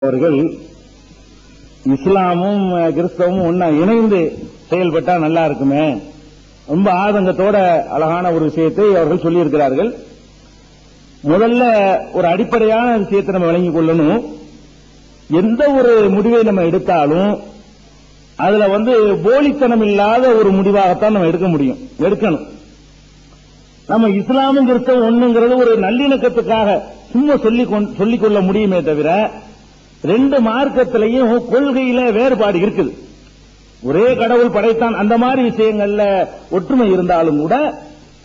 அவர்கள் இஸ்லாமும் கிறிஸ்தவமும் ஒன்னா இணைந்து செயல்பட்டா நல்லா இருக்குமே, ரொம்ப ஆதங்கத்தோட அழகான ஒரு விஷயத்தை அவர்கள் சொல்லியிருக்கிறார்கள். முதல்ல ஒரு அடிப்படையான விஷயத்தை நம்ம விளங்கிக் கொள்ளணும். எந்த ஒரு முடிவை நம்ம எடுத்தாலும் அதுல போலித்தனம் இல்லாத ஒரு முடிவாகத்தான் நம்ம எடுக்கணும். நம்ம இஸ்லாமும் கிறிஸ்தவம் ஒண்ணுங்கிறது ஒரு நல்லிணக்கத்துக்காக சும்மா சொல்லிக்கொள்ள முடியுமே தவிர, ரெண்டு மார்க்கத்திலையும் கொள்கையில வேறுபாடு இருக்குது. ஒரே கடவுள் படைத்தான், அந்த மாதிரி விஷயங்கள்ல ஒற்றுமை இருந்தாலும் கூட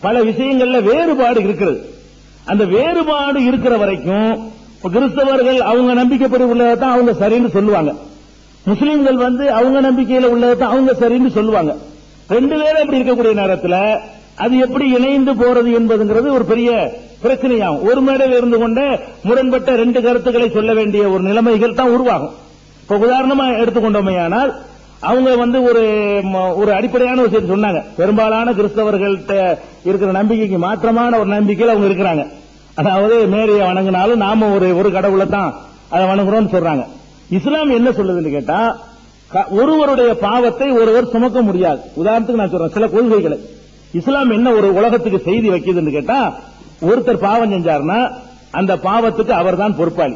பல விஷயங்கள்ல வேறுபாடு இருக்கிறது. அந்த வேறுபாடு இருக்கிற வரைக்கும் கிறிஸ்தவர்கள் அவங்க நம்பிக்கைப்படி உள்ளதான் அவங்க சரின்னு சொல்லுவாங்க, முஸ்லீம்கள் அவங்க நம்பிக்கையில உள்ளதான் அவங்க சரின்னு சொல்லுவாங்க. ரெண்டு பேரும் அப்படி இருக்கக்கூடிய நேரத்தில் அது எப்படி இணைந்து போறது என்பதுங்கிறது ஒரு பெரிய பிரச்சனையாகும். ஒரு மேடையில் இருந்து கொண்டே முரண்பட்ட ரெண்டு கருத்துக்களை சொல்ல வேண்டிய ஒரு நிலைமைகள் தான் உருவாகும். இப்ப உதாரணமா எடுத்துக்கொண்டோமையானால், அவங்க ஒரு அடிப்படையான விஷயம் சொன்னாங்க. பெரும்பாலான கிறிஸ்தவர்கள்ட்ட இருக்கிற நம்பிக்கைக்கு மாற்றமான ஒரு நம்பிக்கையில் அவங்க இருக்கிறாங்க. அதாவது மேரியை வணங்கினாலும் நாம ஒரு கடவுளை தான் அதை வணங்குறோம்னு சொல்றாங்க. இஸ்லாம் என்ன சொல்லுதுன்னு கேட்டா, ஒருவருடைய பாவத்தை ஒருவர் சுமக்க முடியாது. உதாரணத்துக்கு நான் சொல்றேன் சில கொள்கைகளை. இஸ்லாம் என்ன ஒரு உலகத்துக்கு செய்தி வைக்குதுன்னு கேட்டா, ஒருத்தர் பாவம் செஞ்சாருன்னா அந்த பாவத்துக்கு அவர் தான் பொறுப்பாளி.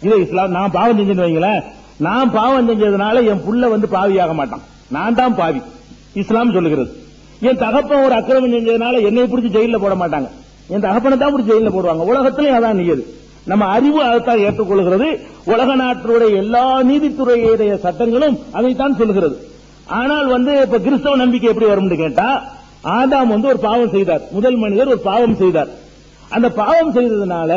இது இஸ்லாம். நான் பாவம் செஞ்சேன்னு வைங்களேன், நான் பாவம் செஞ்சதுனால என் புள்ள பாவியாக மாட்டான், நான் தான் பாவி, இஸ்லாம் சொல்லுகிறது. என் தகப்பன் ஒரு அக்கிரமம் செஞ்சதுனால என்னை பிடிச்சி ஜெயில போட மாட்டாங்க, என் தகப்பனை தான் பிடிச்சி ஜெயில போடுவாங்க. உலகத்திலேயும் அதான் நியது. நம்ம அறிவு அதைத்தான் ஏற்றுக்கொள்கிறது. உலக நாட்டுடைய எல்லா நீதித்துறையுடைய சட்டங்களும் அதைத்தான் சொல்லுகிறது. ஆனால் இப்ப கிறிஸ்தவ நம்பிக்கை எப்படி வரும்னு கேட்டா, ஆதாம் ஒரு பாவம் செய்தார், முதல் மனிதர் ஒரு பாவம் செய்தார். அந்த பாவம் செய்ததுனால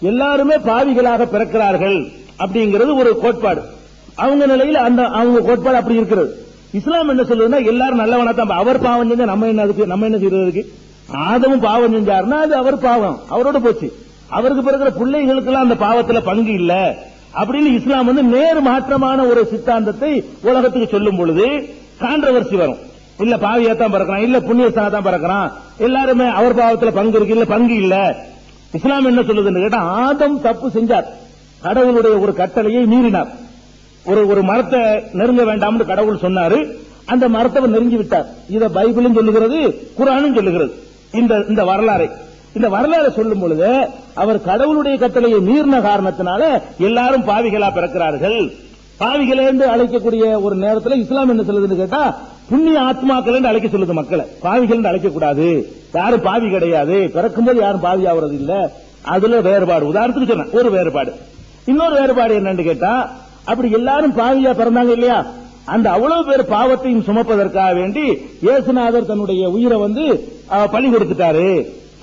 எல்லாருமே பாவிகளாக பிறக்கிறார்கள் அப்படிங்கிறது ஒரு கோட்பாடு. அவங்க நிலையில் அவங்க கோட்பாடு அப்படி இருக்கிறது. இஸ்லாம் என்ன சொல்லுதுன்னா, எல்லாரும் நல்லவனா தான். அவர் பாவம் செஞ்சா நம்ம என்ன செய்யறதுக்கு? ஆதமும் பாவம் செஞ்சாருன்னா அது அவர் பாவம், அவரோட போச்சு. அவருக்கு பிறகு பிள்ளைகளுக்கு எல்லாம் அந்த பாவத்துல பங்கு இல்ல அப்படின்னு இஸ்லாம் நேர் மாற்றமான ஒரு சித்தாந்தத்தை உலகத்துக்கு சொல்லும் பொழுது கான்ட்ரவர்சி வரும். இல்ல பாவியாத்தான் பிறக்கிறான், இல்ல புண்ணியஸ்தானா தான் பிறக்கிறான், எல்லாருமே அவர் பாவத்துல பங்கு இருக்கு, இல்ல பங்கு இல்ல. இஸ்லாம் என்ன சொல்லுதுன்னு கேட்டா, ஆதம் தப்பு செஞ்சார், கடவுளுடைய ஒரு கட்டளையை மீறினார். ஒரு மரத்தை நெருங்க வேண்டாம்னு கடவுள் சொன்னாரு, அந்த மரத்தை நெருங்கி விட்டார். இத பைபிளும் சொல்லுகிறது, குர்ஆனும் சொல்லுகிறது. இந்த வரலாறை சொல்லும் பொழுது அவர் கடவுளுடைய கட்டளையை மீறின காரணத்தினால எல்லாரும் பாவிகளா பிறக்கிறார்கள். பாவிகளே என்று அழைக்கக்கூடிய ஒரு நேரத்தில் இஸ்லாம் என்ன சொல்லுதுன்னு கேட்டா, புண்ணிய ஆத்மாக்கள் என்று அழைக்க சொல்லுது மக்களை. பாவிகள் என்று அழைக்க கூடாது, யாரும் பாவி கிடையாது, பிறக்கும்போது யாரும் பாவி ஆகிறது இல்ல. அதுல வேறுபாடு. உதாரணத்துக்கு சொன்ன ஒரு வேறுபாடு. இன்னொரு வேறுபாடு என்னன்னு கேட்டா, அப்படி எல்லாரும் பாவியா பிறந்தாங்க இல்லையா, அந்த அவ்வளவு பேர் பாவத்தையும் சுமப்பதற்காக வேண்டி இயேசுநாதர் தன்னுடைய உயிரை பலி கொடுத்துட்டாரு,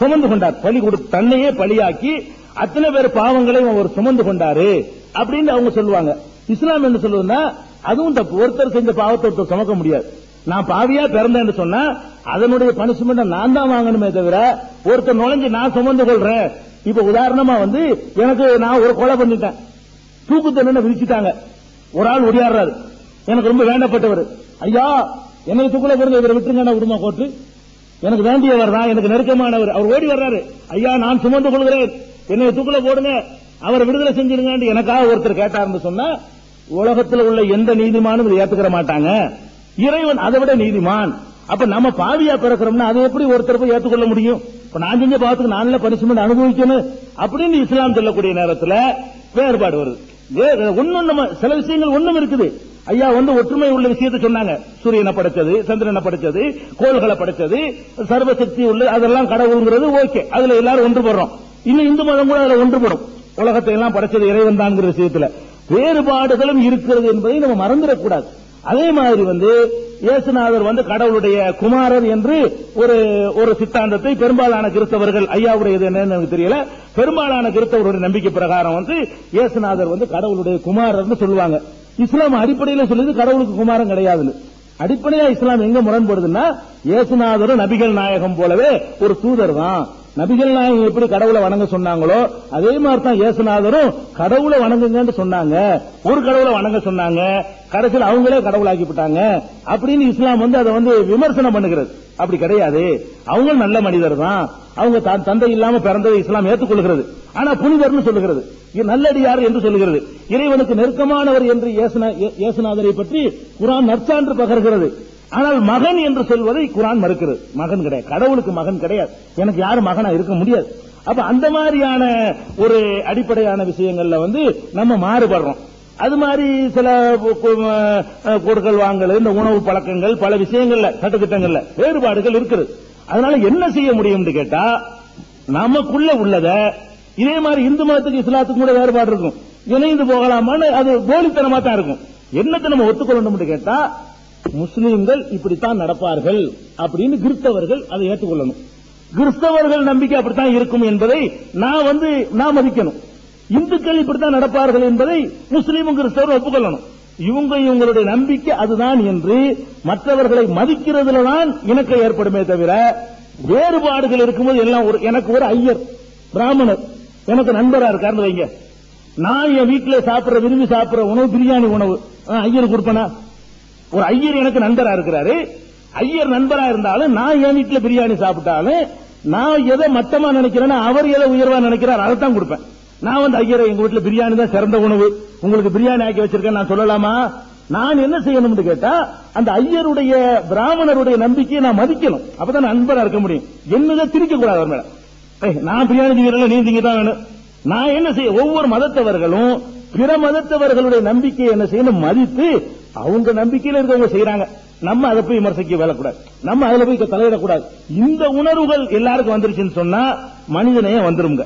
சுமந்து கொண்டார். தன்னையே பலியாக்கி அத்தனை பேர் பாவங்களையும் அவர் சுமந்து கொண்டாரு அப்படின்னு அவங்க சொல்லுவாங்க. இஸ்லாம் என்ன சொல்லுதுன்னா, அதுவும் தப்பு. ஒருத்தர் செஞ்ச பாவத்தை ஒருத்தர் சுமக்க முடியாது. நான் பாவியா பிறந்தேன்னு சொன்னா அதனுடைய பனிஷ்மெண்ட் நான் தான் வாங்கணுமே தவிர, ஒருத்தர் நுழைஞ்சு நான் சுமந்து கொள்றேன். இப்ப உதாரணமா எனக்கு நான் ஒரு கொலை பண்ணிட்டேன், தூக்கு தண்டனை விதிச்சுட்டாங்க, ஒரு ஆள் ஒடியாடுறாரு, எனக்கு ரொம்ப வேண்டப்பட்டவர், ஐயா என்னை தூக்குல பிறந்த இவரை விட்டுருங்க விடுமா கோர்ட்டு, எனக்கு வேண்டியவர் தான், எனக்கு நெருக்கமானவர், அவர் ஓடி வர்றாரு, ஐயா நான் சுமந்து கொள்கிறேன், என்னை தூக்குல போடுங்க, அவரை விடுதலை செஞ்சிருங்க எனக்காக ஒருத்தர் கேட்டார்னு சொன்னா உலகத்தில் உள்ள எந்த நீதிமானும் இதை ஏத்துக்கிற மாட்டாங்க. இறைவன் அதை விட நீதிமான். அப்ப நம்ம பாவியா பிறக்கிறோம்னா அதை எப்படி ஒருத்தர் போய் ஏற்றுக்கொள்ள முடியும்? இப்ப நான் செஞ்ச பாவத்துக்கு நான் பனிஷ்மெண்ட் அனுபவிக்கணும் அப்படின்னு இஸ்லாம் சொல்லக்கூடிய நேரத்தில் வேறுபாடு வருது. ஒன்னும் சில விஷயங்கள் ஒண்ணும் இருக்குது. ஐயா ஒற்றுமை உள்ள விஷயத்தை சொன்னாங்க. சூரியனை படைச்சது, சந்திரனை படைச்சது, கோள்களை படைச்சது, சர்வசக்தி உள்ள அதெல்லாம் கடவுள்ங்கிறது ஓகே, அதுல எல்லாரும் ஒன்றுபடுறோம். இன்னும் இந்து மதம் கூட அதுல ஒன்றுபடும். உலகத்தை எல்லாம் படைச்சது இறைவன் தான் விஷயத்துல வேறுபாடுகளும் இருக்கிறது என்பதை நம்ம மறந்துடக்கூடாது. அதே மாதிரி இயேசுநாதர் கடவுளுடைய குமாரர் என்று ஒரு சித்தாந்தத்தை பெரும்பாலான கிறிஸ்தவர்கள், ஐயாவுடையது என்னன்னு எனக்கு தெரியல, பெரும்பாலான கிறிஸ்தவருடைய நம்பிக்கை பிரகாரம் இயேசுநாதர் கடவுளுடைய குமாரர்னு சொல்லுவாங்க. இஸ்லாம் அடிப்படையில் சொல்லுது கடவுளுக்கு குமாரன் கிடையாது. அடிப்படையா இஸ்லாம் எங்க முரண்படுதுன்னா, இயேசுநாதரும் நபிகள் நாயகம் போலவே ஒரு தூதர் தான். நபிகள் நாயகம் எப்படி கடவுளை வணங்க சொன்னாங்களோ அதே மாதிரி தான் இயேசுநாதரும் கடவுளை வணங்குங்கன்னு சொன்னாங்க. ஒரு கடவுளை வணங்க சொன்னாங்க, கடைசியில் அவங்களே கடவுளாக்கிவிட்டாங்க அப்படின்னு இஸ்லாம் அதை விமர்சனம் பண்ணுகிறது. அப்படி கிடையாது, அவங்க நல்ல மனிதர் தான், அவங்க தந்தை இல்லாம பிறந்ததை இஸ்லாம் ஏற்றுக்கொள்கிறது. ஆனா புனிதர்னு சொல்லுகிறது. நல்லடியார் என்று சொல்கிறது. இறைவனுக்கு நெருக்கமானவர் என்று இயேசுநாதரை பற்றி குர்ஆன் நற்சான்று பகர்கிறது. ஆனால் மகன் என்று சொல்வதை குர்ஆன் மறுக்கிறது. மகன் கிடையாது, கடவுளுக்கு மகன் கிடையாது. எனக்கு யாரும் மகனா இருக்க முடியாது. அப்ப அந்த மாதிரியான ஒரு அடிப்படையான விஷயங்கள்ல நம்ம மாறுபடுறோம். அது மாதிரி சில கொடுக்கல் வாங்கல், இந்த உணவு பழக்கங்கள், பல விஷயங்கள்ல சட்டத்திட்டங்கள்ல வேறுபாடுகள் இருக்குது. அதனால என்ன செய்ய முடியும் கேட்டா, நமக்குள்ள உள்ளத இதே மாதிரி இந்து மதத்துக்கு இஸ்லாத்துக்கு கூட வேறுபாடு இருக்கும், இணைந்து போகலாமான்னு அது போலித்தனமா தான் இருக்கும். என்னத்தை நம்ம ஒத்துக்கொள்ளணும் கேட்டா, முஸ்லீம்கள் இப்படித்தான் நடப்பார்கள் அப்படின்னு கிறிஸ்தவர்கள் அதை ஏற்றுக்கொள்ளணும். கிறிஸ்தவர்கள் நம்பிக்கை அப்படித்தான் இருக்கும் என்பதை நான் மதிக்கணும். இந்துக்கள் இப்படித்தான் நடப்பார்கள் என்பதை முஸ்லீமும் கிறிஸ்தவரும் ஒப்புக்கொள்ளணும். இவங்களுடைய நம்பிக்கை அதுதான் என்று மற்றவர்களை மதிக்கிறதுல தான் இணக்கம் ஏற்படுமே தவிர, வேறுபாடுகள் இருக்கும்போது எல்லாம் எனக்கு ஒரு ஐயர் பிராமணர் எனக்கு நண்பரா இருக்காருன்னு வைங்க, நான் என் வீட்டில் விரும்பி சாப்பிடுற உணவு பிரியாணி உணவு ஐயர் கொடுப்பனா? ஒரு ஐயர் எனக்கு நண்பரா இருக்கிறாரு. ஐயர் நண்பரா இருந்தாலும் நான் என் வீட்டில் பிரியாணி சாப்பிட்டாலும் நான் எதை மட்டமா நினைக்கிறேன்னா அவர் எதை உயர்வா நினைக்கிறார் அதைத்தான் கொடுப்பேன். நான் ஐயரை எங்க வீட்டில் பிரியாணி தான் சிறந்த உணவு, உங்களுக்கு பிரியாணி ஆக்கி வச்சிருக்கேன் நான் சொல்லலாமா? நான் என்ன செய்யணும்னு கேட்டா, அந்த ஐயருடைய பிராமணருடைய நம்பிக்கையை நான் மதிக்கணும். அப்பதான் நண்பரா இருக்க முடியும். என்னதான் திரிக்க கூடாது அவர் மேல. நான் பிரியாணி திங்கிறேன், நீ திங்க தான் வேணும். நான் என்ன செய்ய, ஒவ்வொரு மதத்தவர்களும் பிற மதத்தவர்களுடைய நம்பிக்கையை என்ன செய்யணும், மதித்து அவங்க நம்பிக்கையில இருக்கவங்க செய்யறாங்க, நம்ம அதை போய் விமர்சிக்க வேலக்கூடாது, நம்ம அதுல போய் தலையிடக்கூடாது. இந்த உணர்வுகள் எல்லாருக்கும் வந்துருச்சுன்னு சொன்னா மனிதநேயம் வந்துருங்க.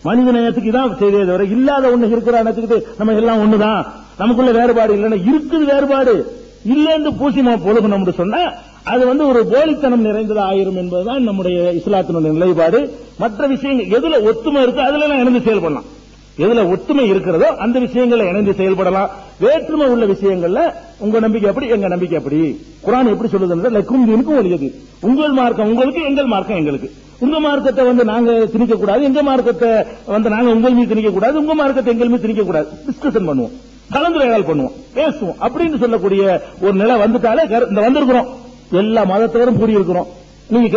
மனிதநேயத்துக்கு தான் செய்தே தவிர இல்லாத ஒண்ணு இருக்கிறான்னு நம்ம எல்லாம் ஒண்ணுதான், நமக்குள்ள வேறுபாடு இல்லைன்னா இருக்குது, வேறுபாடு இல்லைன்னு பூசி நம்ம பொழுகணும்னு சொன்னா அது ஒரு போலித்தனம் நிறைந்தது ஆயிரும் என்பதுதான் நம்முடைய இஸ்லாத்தினுடைய நிலைப்பாடு. மற்ற விஷயங்கள் எதுல ஒத்துமை இருக்கு அதுல இணைந்து செயல்படலாம், எதுல ஒத்துமை இருக்கிறதோ அந்த விஷயங்களை இணைந்து செயல்படலாம். வேற்றுமை உள்ள விஷயங்கள்ல உங்க நம்பிக்கை எப்படி, எங்க நம்பிக்கை எப்படி, குர்ஆன் எப்படி சொல்லுது, லக்கும் தீனுக்கும் வலியது, உங்கள் மார்க்கம் உங்களுக்கு, எங்கள் மார்க்கம் எங்களுக்கு. உங்க மார்க்கத்தை நாங்க திணிக்க கூடாது, எங்க மார்க்கத்தை நாங்க உங்கள் மீது திணிக்க கூடாது, உங்க மார்க்கத்தை எங்கள் மீது திணிக்க கூடாது. டிஸ்கஷன் பண்ணுவோம், கலந்துரையாடல் பண்ணுவோம், பேசுவோம் அப்படின்னு சொல்லக்கூடிய ஒரு நிலை வந்துட்டாலே வந்திருக்கிறோம். எல்லா மதத்தவரும் கூடியிருக்கிறோம். நீங்க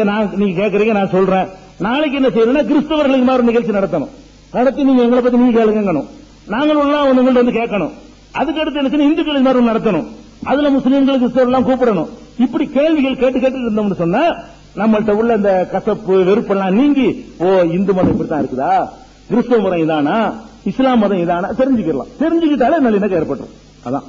கேட்கறீங்க, நான் சொல்றேன். நாளைக்கு என்ன செய்யணும்னா கிறிஸ்தவர்களுக்கு மாதிரி நிகழ்ச்சி நடத்தணும், நடத்தி நீங்க எங்களை பத்தி நீங்க கேளுங்கணும், நாங்களும் உங்கள்ட்ட கேட்கணும். அதுக்கடுத்து என்ன செய்யணும், இந்துக்களுக்கு மாதிரி நடத்தணும், அதுல முஸ்லீம்கள் கிறிஸ்தவர்கள் கூப்பிடணும். இப்படி கேள்விகள் கேட்டு இருந்தோம்னு சொன்னா நம்மள்ட்ட உள்ள இந்த கசப்பு வெறுப்பெல்லாம் நீங்கி, ஓ இந்து மதம் இப்படித்தான் இருக்குதா, கிறிஸ்தவ மதம் இதானா, இஸ்லாம் மதம் இதானா தெரிஞ்சுக்கலாம். தெரிஞ்சுக்கிட்டாலே நல்லிணக்கம் ஏற்பட்டுரும். அதான்